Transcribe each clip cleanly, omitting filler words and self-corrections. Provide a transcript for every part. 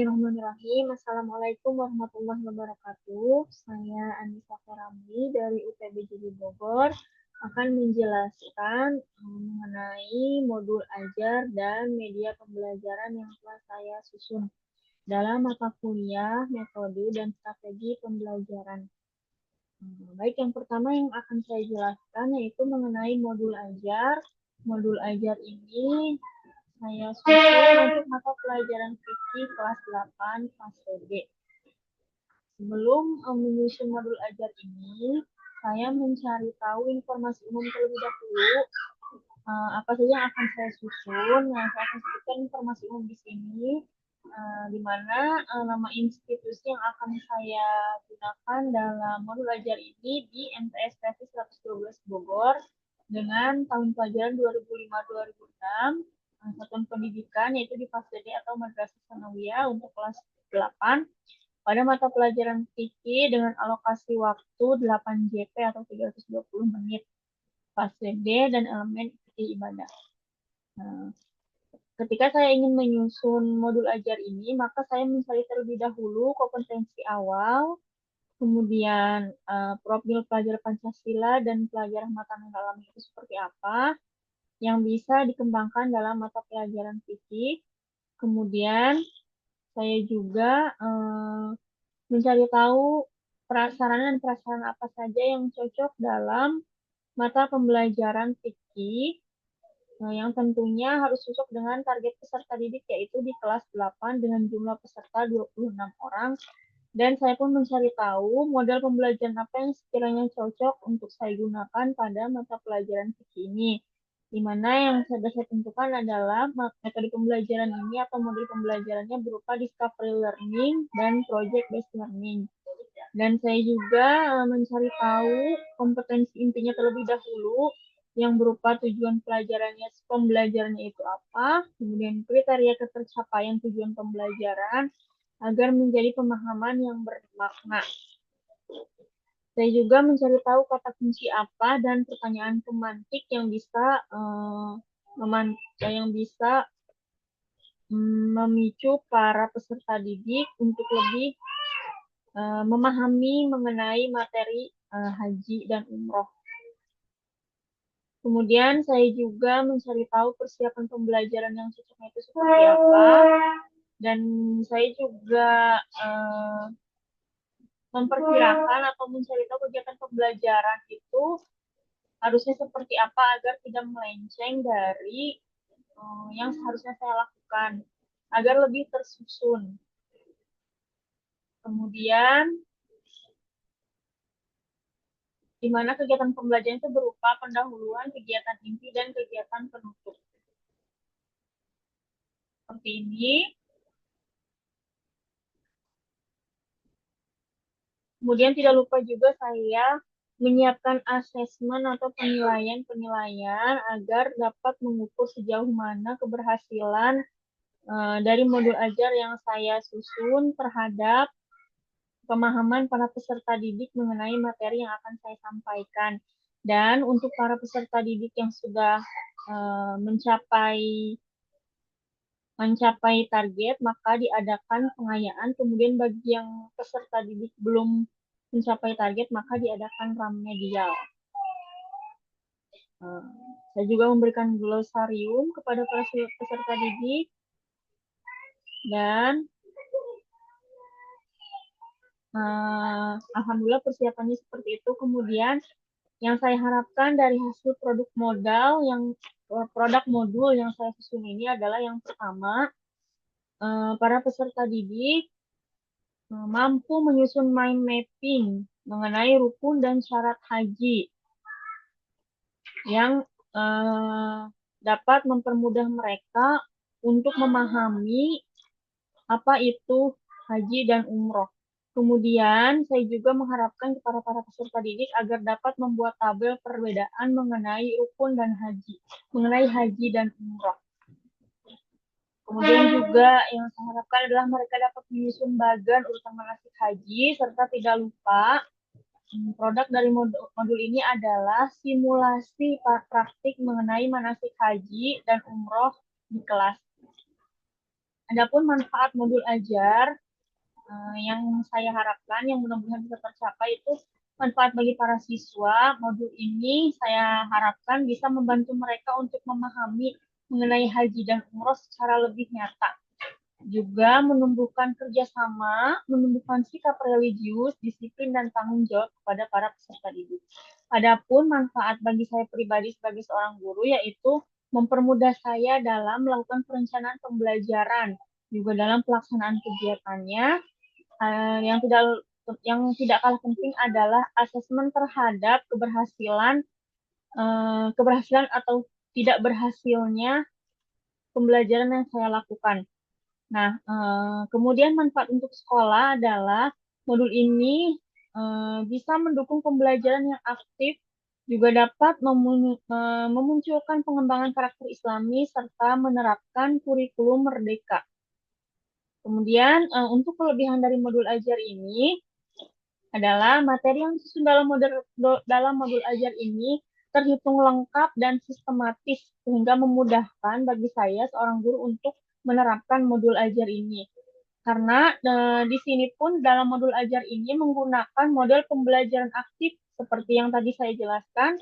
Bismillahirrahmanirrahim. Assalamualaikum warahmatullahi wabarakatuh. Saya Anissa Feramli dari UTB Jadi Bogor akan menjelaskan mengenai modul ajar dan media pembelajaran yang telah saya susun dalam mata kuliah, metode, dan strategi pembelajaran. Baik, yang pertama yang akan saya jelaskan yaitu mengenai modul ajar. Modul ajar ini saya susun untuk mata pelajaran fikih kelas 8 fase B. Sebelum menyusun modul ajar ini, saya mencari tahu informasi umum terlebih dahulu. Apa saja yang akan saya susun? Nah, saya akan sebutkan informasi umum di sini, di mana nama institusi yang akan saya gunakan dalam modul ajar ini di MTS Tesis 112 Bogor dengan tahun pelajaran 2005-2006. Satuan pendidikan yaitu di fase D atau Madrasah Tsanawiyah untuk kelas 8 pada mata pelajaran fikih dengan alokasi waktu 8 JP atau 320 menit fase D dan elemen fikih ibadah. Nah, ketika saya ingin menyusun modul ajar ini, maka saya mencari terlebih dahulu kompetensi awal, kemudian profil pelajar Pancasila dan pelajar mata dalam itu seperti apa, yang bisa dikembangkan dalam mata pelajaran fikih. Kemudian saya juga mencari tahu sarana dan prasarana apa saja yang cocok dalam mata pembelajaran fikih yang tentunya harus cocok dengan target peserta didik yaitu di kelas 8 dengan jumlah peserta 26 orang. Dan saya pun mencari tahu model pembelajaran apa yang sekiranya cocok untuk saya gunakan pada mata pelajaran fikih ini. Di mana yang sudah saya tentukan adalah metode pembelajaran ini atau model pembelajarannya berupa discovery learning dan project based learning. Dan saya juga mencari tahu kompetensi intinya terlebih dahulu yang berupa tujuan pembelajarannya itu apa, kemudian kriteria ketercapaian tujuan pembelajaran agar menjadi pemahaman yang bermakna. Saya juga mencari tahu kata kunci apa dan pertanyaan pemantik yang bisa memicu para peserta didik untuk lebih memahami mengenai materi haji dan umroh. Kemudian saya juga mencari tahu persiapan pembelajaran yang cocoknya itu seperti apa. Dan saya juga memperkirakan atau mencari tahu kegiatan pembelajaran itu harusnya seperti apa agar tidak melenceng dari yang seharusnya saya lakukan, agar lebih tersusun. Kemudian, di mana kegiatan pembelajaran itu berupa pendahuluan, kegiatan inti, dan kegiatan penutup. Seperti ini. Kemudian tidak lupa juga saya menyiapkan asesmen atau penilaian agar dapat mengukur sejauh mana keberhasilan dari modul ajar yang saya susun terhadap pemahaman para peserta didik mengenai materi yang akan saya sampaikan. Dan untuk para peserta didik yang sudah mencapai target, maka diadakan pengayaan. Kemudian bagi yang peserta didik belum mencapai target, maka diadakan remedial. Saya juga memberikan glosarium kepada para peserta didik. Dan alhamdulillah persiapannya seperti itu. Kemudian yang saya harapkan dari hasil produk modul yang saya susun ini adalah yang pertama, para peserta didik mampu menyusun mind mapping mengenai rukun dan syarat haji yang dapat mempermudah mereka untuk memahami apa itu haji dan umroh. Kemudian, saya juga mengharapkan kepada para peserta didik agar dapat membuat tabel perbedaan mengenai rukun dan mengenai haji dan umroh. Kemudian juga yang saya harapkan adalah mereka dapat menyusun bagan urutan manasik haji, serta tidak lupa produk dari modul ini adalah simulasi praktik mengenai manasik haji dan umroh di kelas. Adapun manfaat modul ajar yang saya harapkan, yang mudah-mudahan bisa tercapai itu manfaat bagi para siswa. Modul ini saya harapkan bisa membantu mereka untuk memahami mengenai haji dan umroh secara lebih nyata. Juga menumbuhkan kerjasama, menumbuhkan sikap religius, disiplin, dan tanggung jawab kepada para peserta didik. Adapun manfaat bagi saya pribadi sebagai seorang guru yaitu mempermudah saya dalam melakukan perencanaan pembelajaran, juga dalam pelaksanaan kegiatannya. Yang tidak kalah penting adalah asesmen terhadap keberhasilan atau tidak berhasilnya pembelajaran yang saya lakukan. Nah, kemudian manfaat untuk sekolah adalah modul ini bisa mendukung pembelajaran yang aktif, juga dapat memunculkan pengembangan karakter Islami serta menerapkan kurikulum merdeka. Kemudian untuk kelebihan dari modul ajar ini adalah materi yang disusun dalam modul ajar ini terhitung lengkap dan sistematis sehingga memudahkan bagi saya seorang guru untuk menerapkan modul ajar ini. Karena di sini pun dalam modul ajar ini menggunakan model pembelajaran aktif seperti yang tadi saya jelaskan,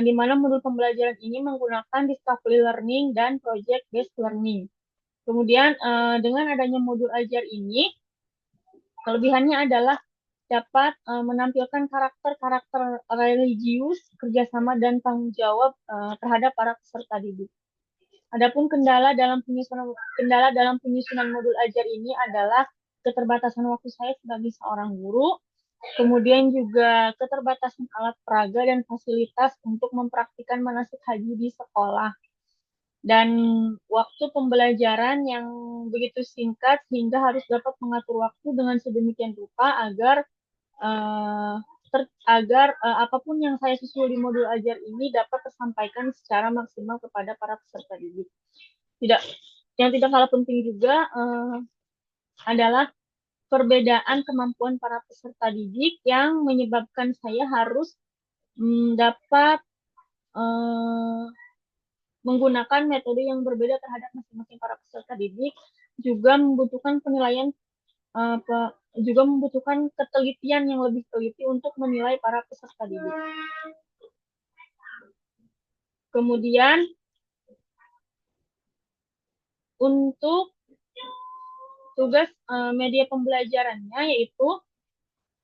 di mana modul pembelajaran ini menggunakan discovery learning dan project based learning. Kemudian dengan adanya modul ajar ini, kelebihannya adalah dapat menampilkan karakter-karakter religius, kerjasama, dan tanggung jawab terhadap para peserta didik. Adapun kendala dalam penyusunan modul ajar ini adalah keterbatasan waktu saya sebagai seorang guru, kemudian juga keterbatasan alat peraga dan fasilitas untuk mempraktikkan manasik haji di sekolah, dan waktu pembelajaran yang begitu singkat sehingga harus dapat mengatur waktu dengan sedemikian rupa agar apapun yang saya susul di modul ajar ini dapat tersampaikan secara maksimal kepada para peserta didik. Yang tidak kalah penting juga adalah perbedaan kemampuan para peserta didik yang menyebabkan saya harus dapat menggunakan metode yang berbeda terhadap masing-masing para peserta didik, juga membutuhkan penilaian juga membutuhkan ketelitian yang lebih teliti untuk menilai para peserta didik. Kemudian untuk tugas media pembelajarannya, yaitu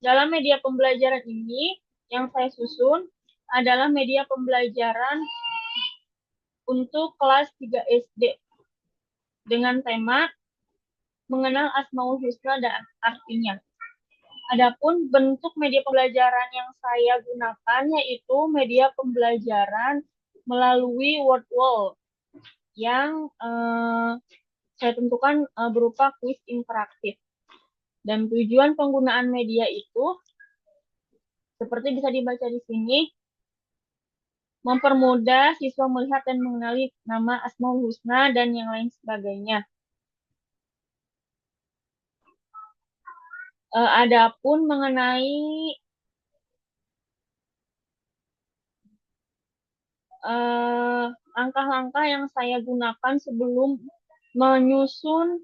dalam media pembelajaran ini yang saya susun adalah media pembelajaran untuk kelas 3 SD dengan tema mengenal Asmaul Husna dan artinya. Adapun bentuk media pembelajaran yang saya gunakan yaitu media pembelajaran melalui word wall yang saya tentukan berupa kuis interaktif. Dan tujuan penggunaan media itu seperti bisa dibaca di sini, mempermudah siswa melihat dan mengenali nama Asmaul Husna dan yang lain sebagainya. Adapun mengenai langkah-langkah yang saya gunakan sebelum menyusun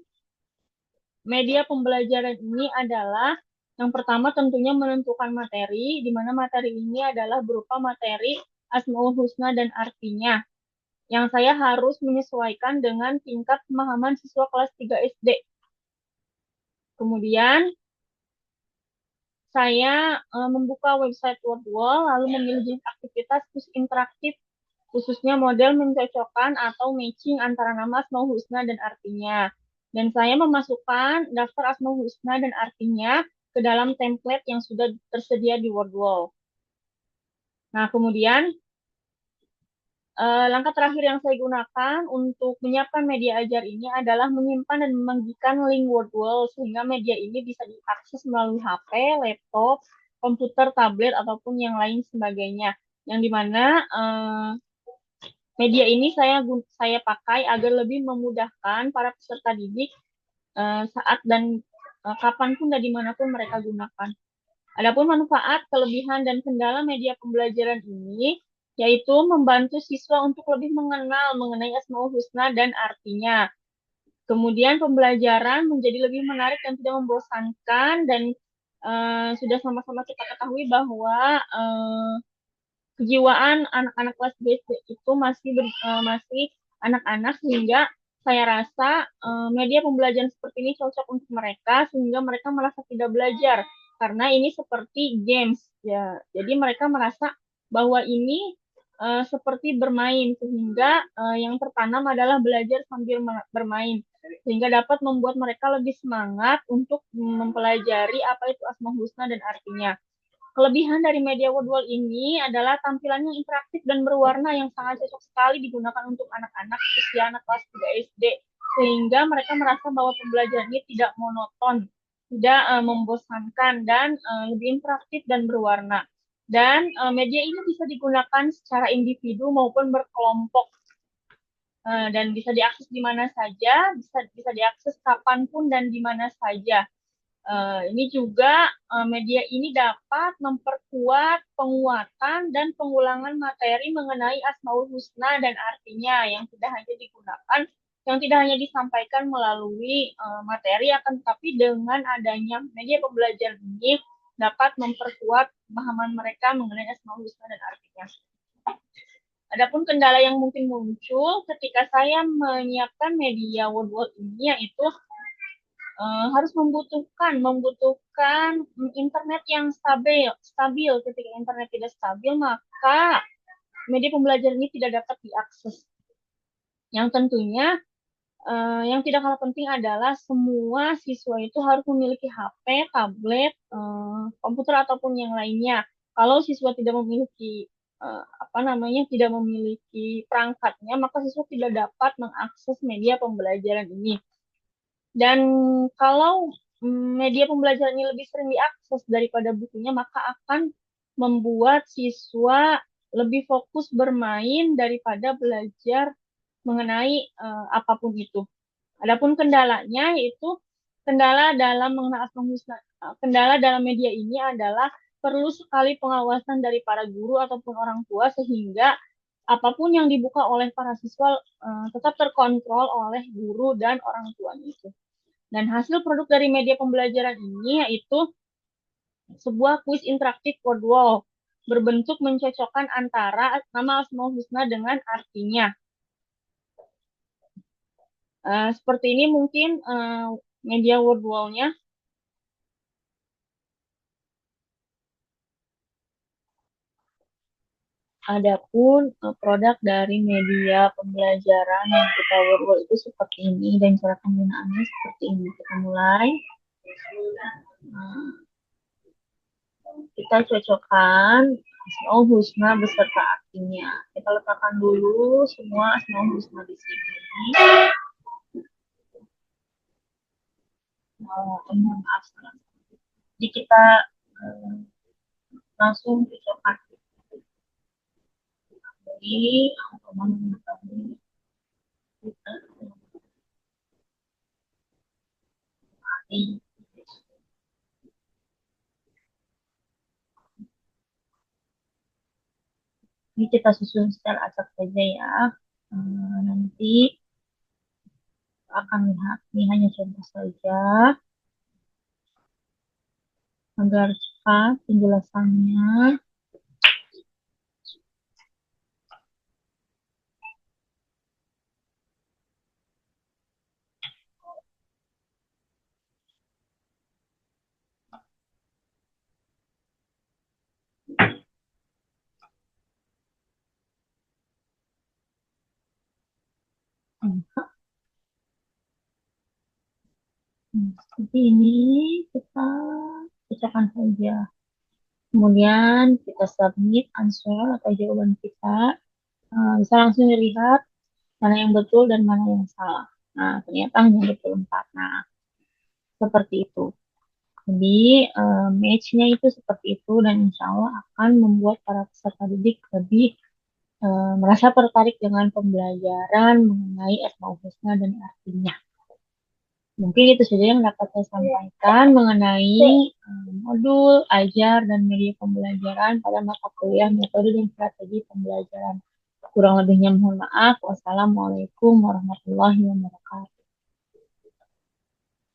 media pembelajaran ini adalah yang pertama tentunya menentukan materi, di mana materi ini adalah berupa materi Asmaul Husna dan artinya, yang saya harus menyesuaikan dengan tingkat pemahaman siswa kelas 3 SD. Kemudian, saya membuka website WordWall, lalu memilih jenis aktivitas kuis interaktif, khususnya model mencocokkan atau matching antara nama Asmaul Husna dan artinya. Dan saya memasukkan daftar Asmaul Husna dan artinya ke dalam template yang sudah tersedia di WordWall. Nah, kemudian langkah terakhir yang saya gunakan untuk menyiapkan media ajar ini adalah menyimpan dan membagikan link WordWall sehingga media ini bisa diakses melalui HP, laptop, komputer, tablet, ataupun yang lain sebagainya. Yang dimana media ini saya pakai agar lebih memudahkan para peserta didik saat dan kapanpun dan dimanapun mereka gunakan. Adapun manfaat, kelebihan, dan kendala media pembelajaran ini yaitu membantu siswa untuk lebih mengenal mengenai Asmaul Husna dan artinya. Kemudian pembelajaran menjadi lebih menarik dan tidak membosankan, dan sudah sama-sama kita ketahui bahwa kejiwaan anak-anak kelas SD itu masih anak-anak, sehingga saya rasa media pembelajaran seperti ini cocok untuk mereka, sehingga mereka merasa tidak belajar karena ini seperti games ya. Jadi mereka merasa bahwa ini seperti bermain, sehingga yang tertanam adalah belajar sambil bermain, sehingga dapat membuat mereka lebih semangat untuk mempelajari apa itu Asmaul Husna dan artinya. Kelebihan dari media World Wall ini adalah tampilannya interaktif dan berwarna yang sangat cocok sekali digunakan untuk anak-anak usia anak kelas 3 SD, sehingga mereka merasa bahwa pembelajaran ini tidak monoton, tidak membosankan, dan lebih interaktif dan berwarna. Dan media ini bisa digunakan secara individu maupun berkelompok, dan bisa diakses di mana saja, bisa diakses kapanpun dan di mana saja. Ini juga media ini dapat memperkuat penguatan dan pengulangan materi mengenai Asmaul Husna dan artinya yang tidak hanya disampaikan melalui materi, akan tetapi dengan adanya media pembelajaran ini dapat memperkuat pemahaman mereka mengenai Asmaul Husna dan artinya. Adapun kendala yang mungkin muncul ketika saya menyiapkan media World ini, yaitu harus membutuhkan internet yang stabil. Ketika internet tidak stabil, maka media pembelajaran ini tidak dapat diakses. Yang tentunya yang tidak kalah penting adalah semua siswa itu harus memiliki HP, tablet, komputer ataupun yang lainnya. Kalau siswa tidak memiliki tidak memiliki perangkatnya, maka siswa tidak dapat mengakses media pembelajaran ini. Dan kalau media pembelajaran ini lebih sering diakses daripada bukunya, maka akan membuat siswa lebih fokus bermain daripada belajar mengenai apapun itu. Adapun kendalanya yaitu kendala dalam kendala dalam media ini adalah perlu sekali pengawasan dari para guru ataupun orang tua, sehingga apapun yang dibuka oleh para siswa tetap terkontrol oleh guru dan orang tuanya itu. Dan hasil produk dari media pembelajaran ini yaitu sebuah kuis interaktif code wall berbentuk mencocokkan antara nama Asmaul Husna dengan artinya. Seperti ini mungkin media word wall-nya. Adapun produk dari media pembelajaran yang kita word wall itu seperti ini, dan cara penggunaannya seperti ini. Kita mulai. Kita cocokkan Asmaul Husna beserta artinya. Kita letakkan dulu semua Asmaul Husna di sini. Maaf. Jadi kita langsung cocokkan. Jadi, ini kita susun secara acak saja ya. Nanti akan lihat, ini hanya contoh saja agar cepat penjelasannya. Seperti ini kita cocokkan saja. Kemudian kita submit answer atau jawaban kita. Bisa langsung dilihat mana yang betul dan mana yang salah. Nah, ternyata hanya betul 4. Nah, seperti itu. Jadi, match-nya itu seperti itu, dan insya Allah akan membuat para peserta didik lebih merasa tertarik dengan pembelajaran mengenai Asmaul Husna dan artinya. Mungkin itu saja yang dapat saya sampaikan mengenai modul, ajar, dan media pembelajaran pada mata kuliah metode dan strategi pembelajaran. Kurang lebihnya mohon maaf. Wassalamualaikum warahmatullahi wabarakatuh.